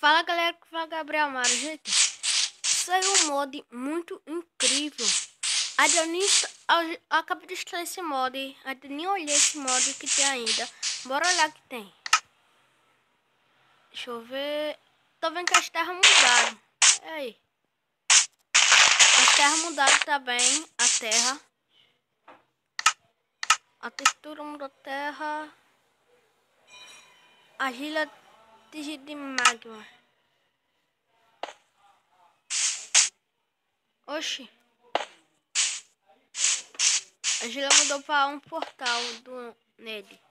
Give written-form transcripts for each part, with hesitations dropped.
Fala galera, que fala Gabriel Amaro. Gente, saiu um mod muito incrível. Eu acabei de instalar esse mod, ainda nem olhei esse mod que tem ainda. Bora olhar o que tem. Deixa eu ver. Tô vendo que as terras mudaram. E aí? As terras mudaram também, a terra. A textura mudou a terra. Argila de magma. Oxi. A argila mudou para um portal nele.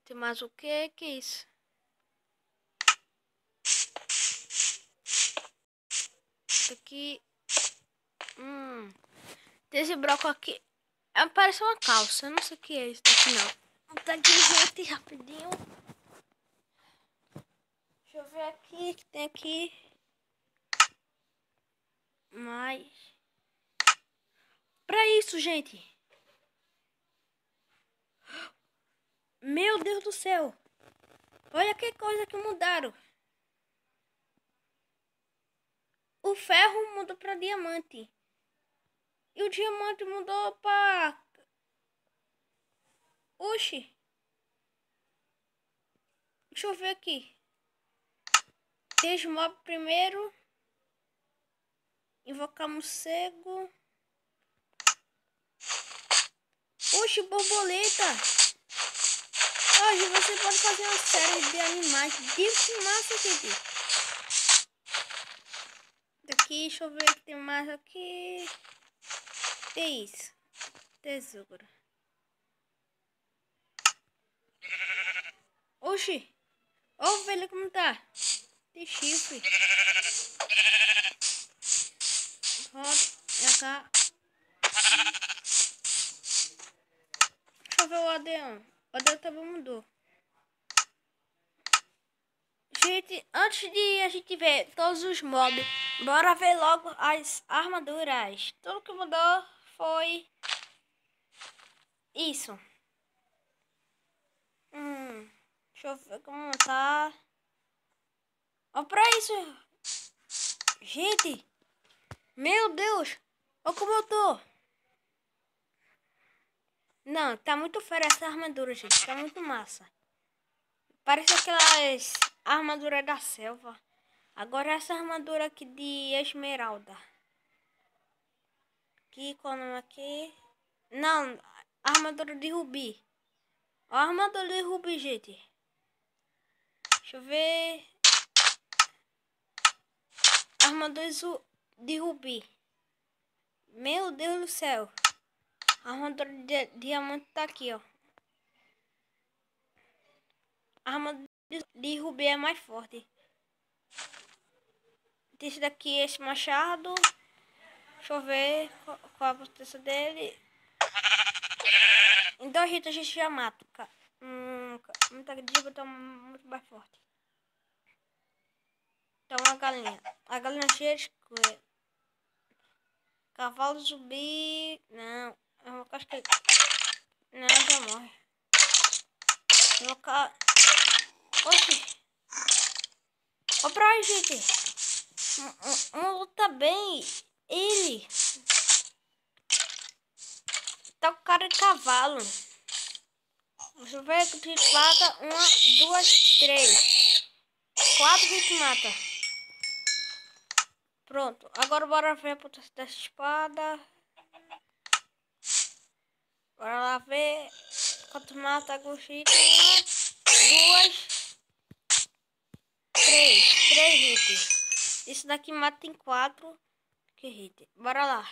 Tem mais o que? Que isso? Isso aqui. Tem esse bloco aqui. Parece uma calça. Eu não sei o que é isso daqui não. Tá aqui, gente, rapidinho. Deixa eu ver aqui. Que tem aqui. Mas. Pra isso, gente. Meu Deus do céu. Olha que coisa que mudaram. O ferro mudou pra diamante. E o diamante mudou pra... Oxi. Deixa eu ver aqui. Desmob primeiro. Invocar morcego. Oxi, borboleta. Hoje você pode fazer uma série de animais. Que massa, gente. Daqui, deixa eu ver o que tem mais aqui. Tem isso. Tesouro. Oxi. Olha o velho como tá. Tem chifre. Roda. Cá. Deixa eu ver o Adeão. O Adeão também mudou. Gente, antes de a gente ver todos os mobs, bora ver logo as armaduras. Tudo que mudou foi isso. Deixa eu ver como tá. Ó pra isso. Gente, meu Deus. Olha como eu tô. Não, tá muito fera essa armadura, gente. Tá muito massa. Parece aquelas armaduras da selva. Agora essa armadura aqui de esmeralda. Aqui, qual é o nome aqui? Não, armadura de rubi. Ó, a armadura de rubi, gente. Deixa eu ver. Armadura de rubi. Meu Deus do céu. A armadura de diamante tá aqui, ó. A armadura de rubi é mais forte. Esse daqui, esse machado. Deixa eu ver qual a potência dele. Então, gente, a gente já mata. Muita diva tá muito mais forte. Então, uma galinha. A galinha cheia de coisa. Cavalo zumbi. Não. Eu acho que... Não, já morre. Colocar... Oxi. Ó pra aí, gente. Luta bem. Ele. Tá com cara de cavalo. Deixa eu ver que te mata. 1, 2, 3. 4 que te mata. Pronto. Agora bora ver a potência dessa espada. Bora lá ver. Quanto mata a Gurshita. 1, 2, 3. 3 hits. Isso daqui mata em 4. Que hit. Bora lá.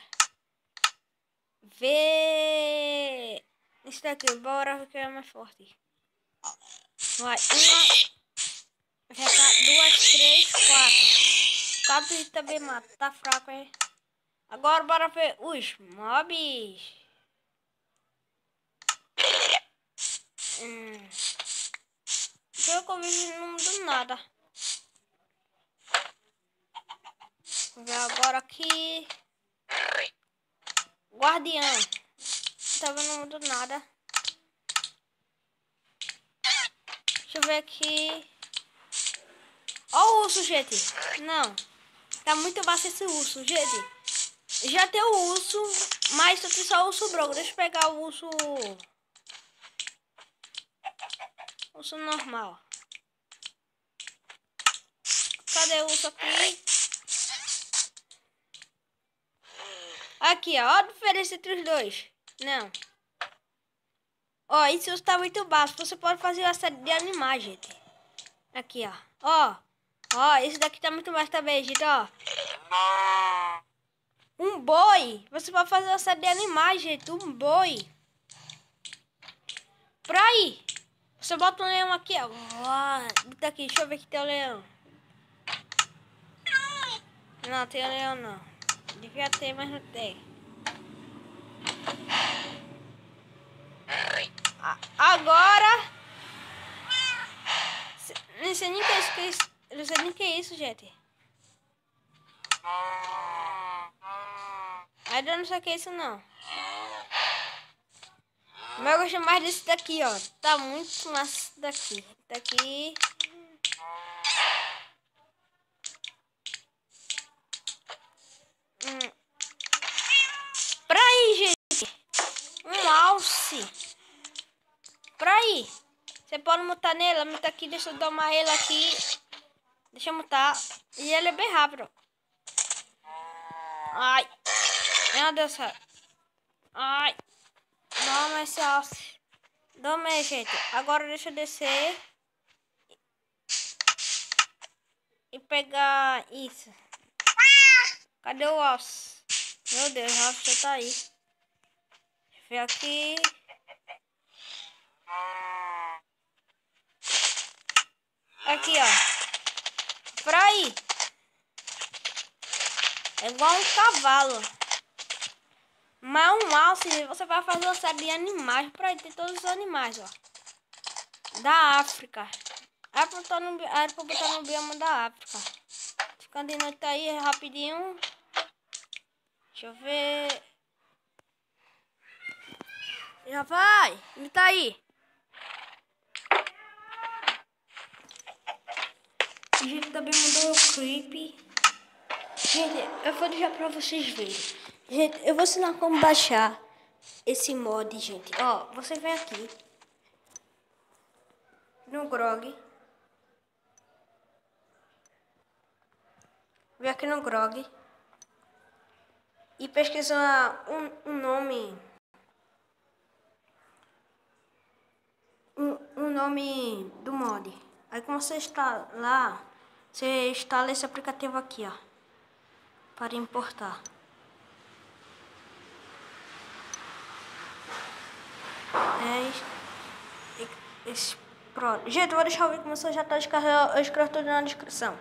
Vê. Isso daqui. Bora ver que é mais forte. Vai. 1. Já tá 2, 3, 4. 4 hits também mata. Tá fraco, hein? Agora bora ver os mobs. Pelo que eu vi, não mudou nada. Vou ver agora aqui. Guardião. Também não mudou nada. Deixa eu ver aqui. Ó o urso, gente. Não. Tá muito baixo esse urso, gente. Já tem o urso, mas só tem só o urso branco. Deixa eu pegar o urso... Urso normal. Cadê o urso aqui? Aqui, ó. Ó a diferença entre os dois. Não. Ó, esse urso tá muito baixo. Você pode fazer uma série de animais, gente. Aqui, ó. Ó. Ó, esse daqui tá muito baixo também, gente, ó. Um boi. Você pode fazer uma série de animais, gente. Um boi. Pra aí. Você bota um leão aqui, ó. Bota aqui, deixa eu ver que tem o leão. Não, tem o leão não. Devia ter, mas não tem. Agora. Não sei nem que é isso. Não sei nem que é isso, gente. Ainda não sei o que é isso, não. Mas eu gosto mais desse daqui, ó. Tá muito massa daqui. Daqui. Pra aí, gente. Um alce. Pra aí. Você pode mutar nele. Muta aqui. Deixa eu domar ele aqui. Deixa eu mutar. E ele é bem rápido. Ai. Meu Deus do céu. Ai. Doma esse alce. Doma aí, gente. Agora deixa eu descer. E pegar isso. Cadê o alce? Meu Deus, o alce já tá aí. Deixa eu ver aqui. Aqui, ó. Pra aí. É igual um cavalo. Mas um alce, você vai fazer uma série de animais. Pra aí tem todos os animais, ó. Da África. Era pra botar no bioma da África. Ficando de noite aí, rapidinho. Deixa eu ver. Já vai. Me tá aí. A gente também mudou o creep. Gente, eu vou deixar pra vocês verem. Gente, eu vou ensinar como baixar esse mod, gente. Ó, você vem aqui no Grog. Vem aqui no Grog. E pesquisa um nome. Um nome do mod. Aí quando você está lá, você instala esse aplicativo aqui, ó. Para importar. Pronto. Gente, eu vou deixar o vídeo começar, já tá descarregado. Eu escrevo tudo na descrição.